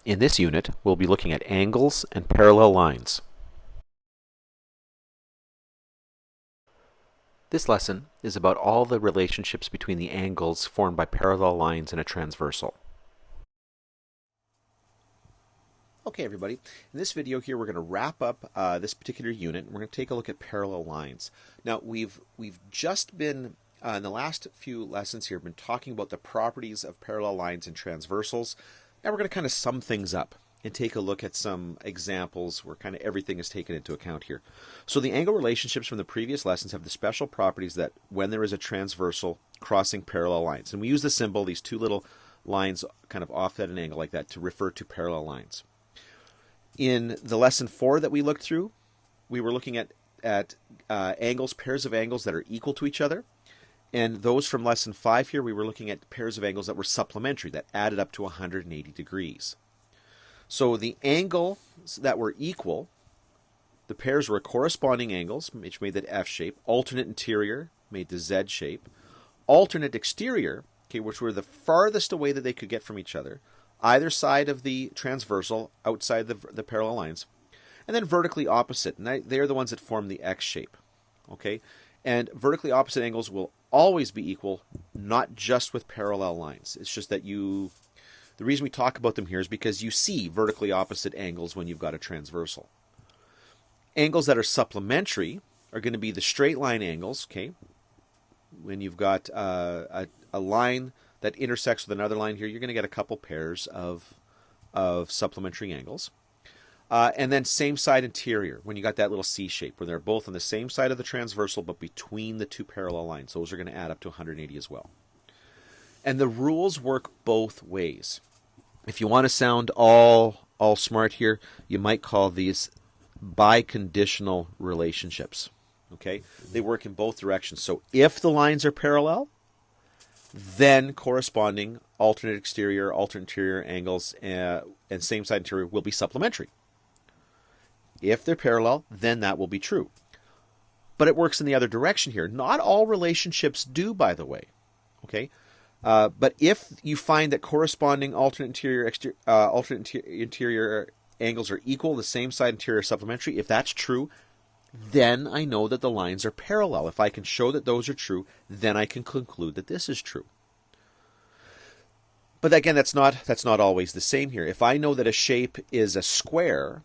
In this unit, we'll be looking at angles and parallel lines. This lesson is about all the relationships between the angles formed by parallel lines in a transversal. Okay, everybody. In this video here, we're going to wrap up this particular unit, and we're going to take a look at parallel lines. Now, we've just been in the last few lessons here been talking about the properties of parallel lines and transversals. Now we're going to kind of sum things up and take a look at some examples where kind of everything is taken into account here. So the angle relationships from the previous lessons have the special properties that when there is a transversal crossing parallel lines, and we use the symbol, these two little lines kind of off at an angle like that, to refer to parallel lines. In the lesson 4 that we looked through, we were looking at angles, pairs of angles that are equal to each other. And those from lesson 5 here, we were looking at pairs of angles that were supplementary, that added up to 180 degrees. So the angles that were equal, the pairs were corresponding angles, which made that F shape, alternate interior, made the Z shape, alternate exterior, okay, which were the farthest away that they could get from each other, either side of the transversal, outside the parallel lines, and then vertically opposite, and they're the ones that form the X shape, okay? And vertically opposite angles will always be equal, not just with parallel lines. It's just that the reason we talk about them here is because you see vertically opposite angles when you've got a transversal. Angles that are supplementary are going to be the straight line angles, okay? When you've got a line that intersects with another line here, you're going to get a couple pairs of supplementary angles. And then same side interior, when you got that little C shape, where they're both on the same side of the transversal, but between the two parallel lines. Those are going to add up to 180 as well. And the rules work both ways. If you want to sound all smart here, you might call these biconditional relationships. Okay? They work in both directions. So if the lines are parallel, then corresponding alternate exterior, alternate interior angles, and same side interior will be supplementary. If they're parallel, then that will be true. But it works in the other direction here. Not all relationships do, by the way. Okay, but if you find that corresponding alternate interior angles are equal, the same side interior supplementary, if that's true, then I know that the lines are parallel. If I can show that those are true, then I can conclude that this is true. But again, that's not always the same here. If I know that a shape is a square,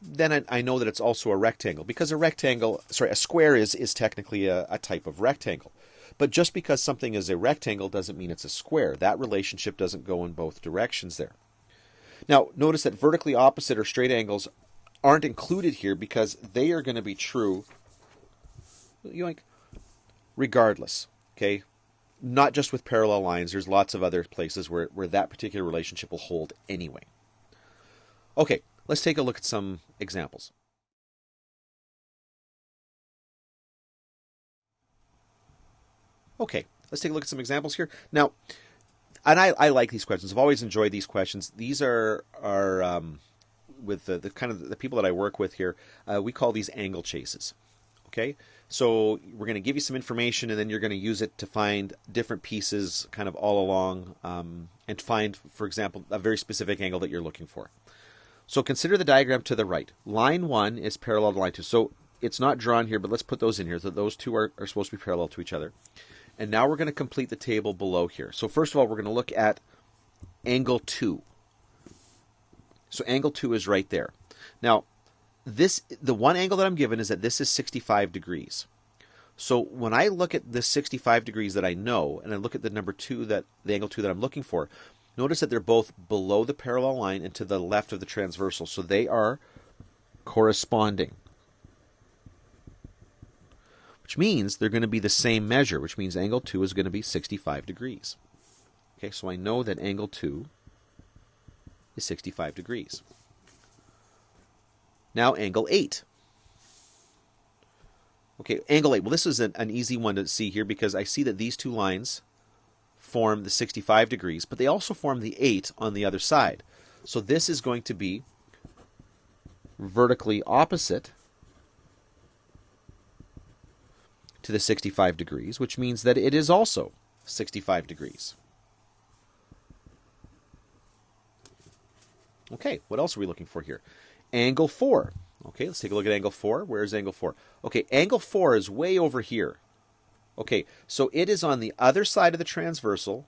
then I know that it's also a rectangle, because a square is technically a type of rectangle. But just because something is a rectangle doesn't mean it's a square. That relationship doesn't go in both directions there. Now, notice that vertically opposite or straight angles aren't included here because they are going to be true regardless, okay? Not just with parallel lines. There's lots of other places where that particular relationship will hold anyway. Okay. Let's take a look at some examples. Okay, let's take a look at some examples here. Now, and I like these questions. I've always enjoyed these questions. These are with the kind of the people that I work with here, we call these angle chases. Okay, so we're going to give you some information, and then you're going to use it to find different pieces kind of all along, and find, for example, a very specific angle that you're looking for. So consider the diagram to the right. Line 1 is parallel to line 2. So it's not drawn here, but let's put those in here. So those two are supposed to be parallel to each other. And now we're going to complete the table below here. So first of all, we're going to look at angle 2. So angle 2 is right there. Now, the one angle that I'm given is that this is 65 degrees. So when I look at this 65 degrees that I know, and I look at the number 2, the angle 2 that I'm looking for, notice that they're both below the parallel line and to the left of the transversal. So they are corresponding, which means they're going to be the same measure, which means angle 2 is going to be 65 degrees. Okay, so I know that angle 2 is 65 degrees. Now angle 8. Okay, angle 8. Well, this is an easy one to see here because I see that these two lines form the 65 degrees, but they also form the 8 on the other side. So this is going to be vertically opposite to the 65 degrees, which means that it is also 65 degrees. Okay, what else are we looking for here? Angle 4. Okay, let's take a look at angle 4. Where's angle 4? Okay, angle 4 is way over here. Okay, so it is on the other side of the transversal,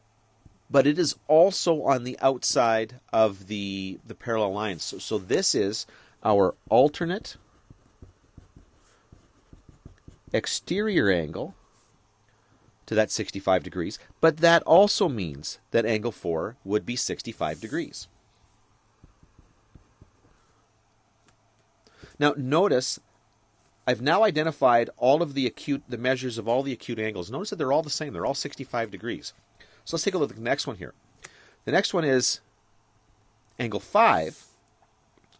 but it is also on the outside of the parallel lines. So this is our alternate exterior angle to that 65 degrees, but that also means that angle 4 would be 65 degrees. Now notice I've now identified all of the measures of all the acute angles. Notice that they're all the same. They're all 65 degrees. So let's take a look at the next one here. The next one is angle 5.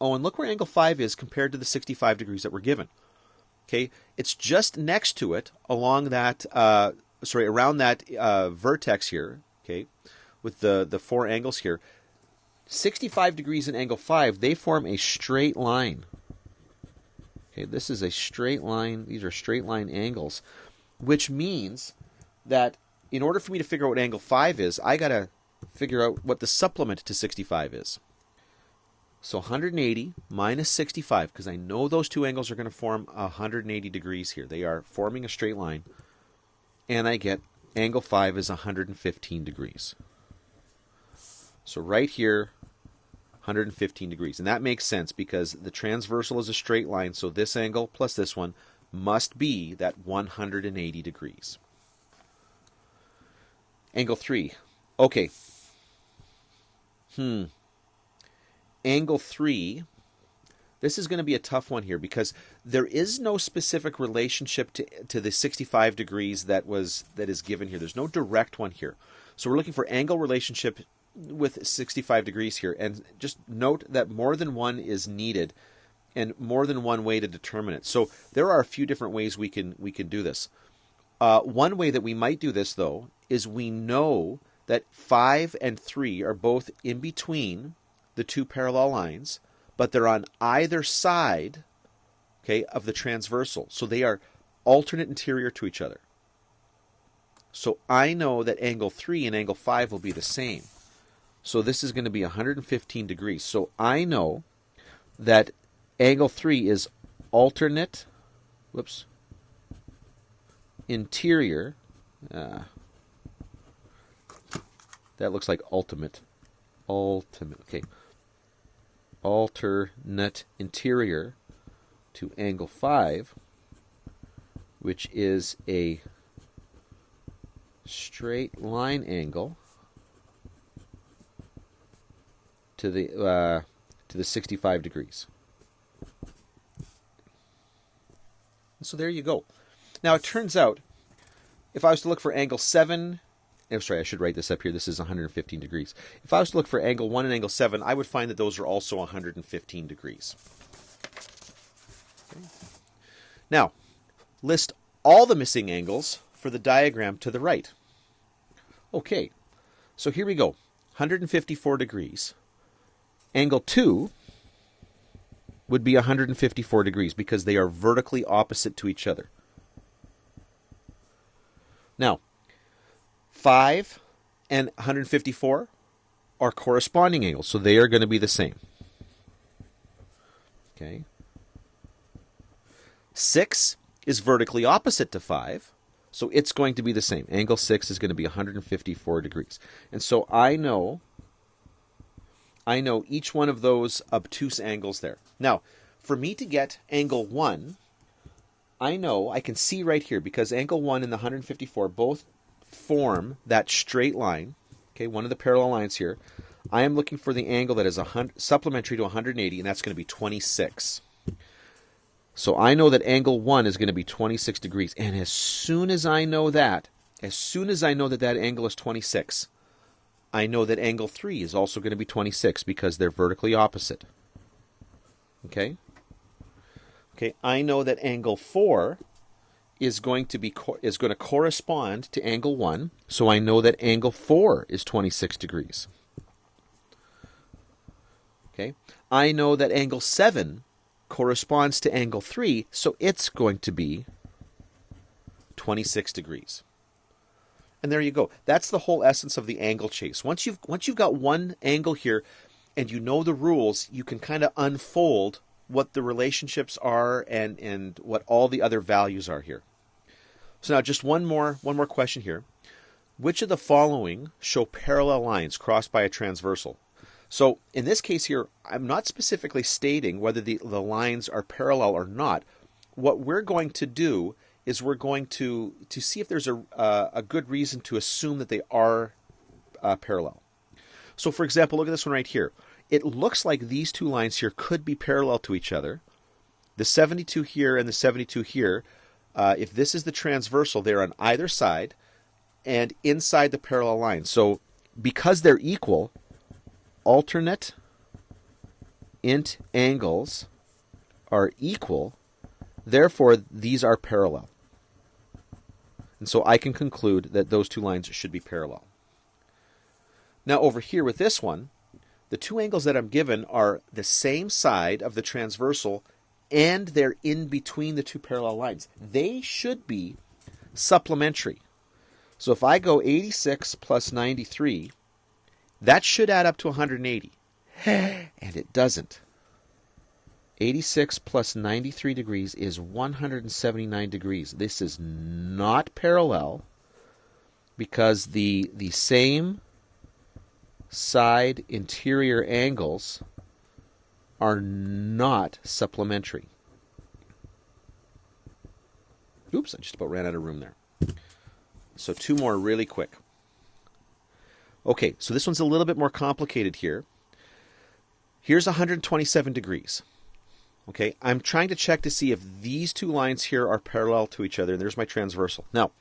Oh, and look where angle 5 is compared to the 65 degrees that we're given. Okay, it's just next to it along that, around that vertex here, okay, with the 4 angles here. 65 degrees and angle 5, they form a straight line. Okay, this is a straight line. These are straight line angles, which means that in order for me to figure out what angle 5 is, I got to figure out what the supplement to 65 is. So 180 minus 65, because I know those two angles are going to form 180 degrees here. They are forming a straight line. And I get angle 5 is 115 degrees. So right here, 115 degrees. And that makes sense because the transversal is a straight line, so this angle plus this one must be that 180 degrees. Angle 3. Okay. Angle 3, this is going to be a tough one here because there is no specific relationship to the 65 degrees that is given here. There's no direct one here. So we're looking for angle relationship with 65 degrees here. And just note that more than one is needed and more than one way to determine it. So there are a few different ways we can do this. One way that we might do this, though, is we know that 5 and 3 are both in between the two parallel lines, but they're on either side, okay, of the transversal. So they are alternate interior to each other. So I know that angle 3 and angle 5 will be the same. So this is going to be 115 degrees. So I know that angle 3 is alternate, interior. That looks like ultimate. Okay. Alternate interior to angle 5, which is a straight line angle to the 65 degrees. So there you go. Now it turns out, if I was to look for angle 7, I should write this up here. This is 115 degrees. If I was to look for angle 1 and angle 7, I would find that those are also 115 degrees. Okay. Now, list all the missing angles for the diagram to the right. Okay, so here we go. 154 degrees. Angle 2 would be 154 degrees because they are vertically opposite to each other. Now, 5 and 154 are corresponding angles, so they are going to be the same. Okay. 6 is vertically opposite to 5, so it's going to be the same. Angle 6 is going to be 154 degrees. And so I know each one of those obtuse angles there. Now, for me to get angle 1, I can see right here, because angle 1 and the 154 both form that straight line, okay, one of the parallel lines here. I am looking for the angle that is supplementary to 180, and that's going to be 26. So I know that angle 1 is going to be 26 degrees, and as soon as I know that that angle is 26, I know that angle 3 is also going to be 26 because they're vertically opposite. Okay? Okay, I know that angle 4 is going to correspond to angle 1, so I know that angle 4 is 26 degrees. Okay? I know that angle 7 corresponds to angle 3, so it's going to be 26 degrees. And there you go. That's the whole essence of the angle chase. Once you've got one angle here, and you know the rules, you can kind of unfold what the relationships are and what all the other values are here. So now just one more question here. Which of the following show parallel lines crossed by a transversal? So in this case here, I'm not specifically stating whether the lines are parallel or not. What we're going to do is we're going to see if there's a good reason to assume that they are parallel. So for example, look at this one right here. It looks like these two lines here could be parallel to each other. The 72 here and the 72 here, if this is the transversal, they're on either side and inside the parallel line. So because they're equal, alternate int angles are equal, therefore these are parallel. And so I can conclude that those two lines should be parallel. Now over here with this one, the two angles that I'm given are the same side of the transversal and they're in between the two parallel lines. They should be supplementary. So if I go 86 plus 93, that should add up to 180. And it doesn't. 86 plus 93 degrees is 179 degrees. This is not parallel because the same side interior angles are not supplementary. Oops, I just about ran out of room there. So two more really quick. Okay, so this one's a little bit more complicated here. Here's 127 degrees. Okay, I'm trying to check to see if these two lines here are parallel to each other, and there's my transversal. Now,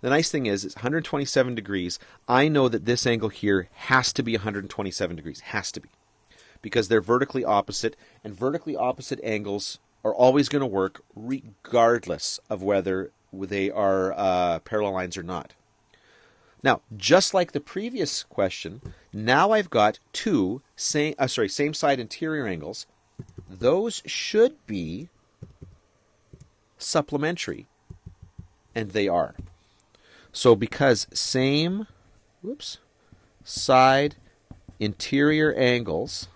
the nice thing is, it's 127 degrees. I know that this angle here has to be 127 degrees. Has to be. Because they're vertically opposite, and vertically opposite angles are always going to work regardless of whether they are parallel lines or not. Now, just like the previous question, now I've got two same side interior angles. Those should be supplementary, and they are. So because same side interior angles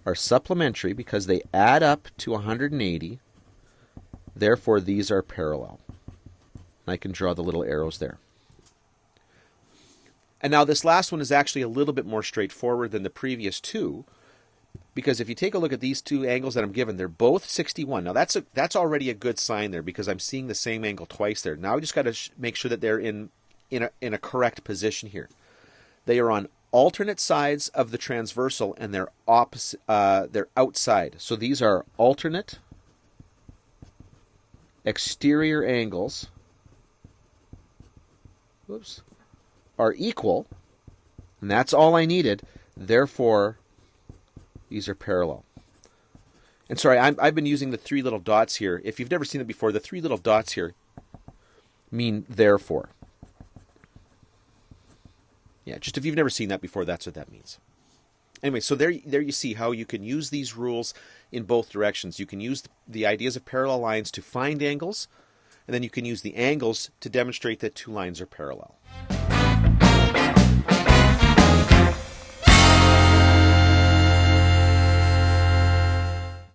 are supplementary because they add up to 180, therefore these are parallel. I can draw the little arrows there. And now this last one is actually a little bit more straightforward than the previous two, because if you take a look at these two angles that I'm given, they're both 61. Now that's already a good sign there because I'm seeing the same angle twice there. Now I just got to make sure that they're in a correct position here. They are on alternate sides of the transversal and they're opposite. They're outside. So these are alternate exterior angles. Are equal, and that's all I needed. Therefore, these are parallel. And sorry, I've been using the three little dots here. If you've never seen it before, the three little dots here mean therefore. Yeah, just if you've never seen that before, that's what that means. Anyway, so there you see how you can use these rules in both directions. You can use the ideas of parallel lines to find angles, and then you can use the angles to demonstrate that two lines are parallel.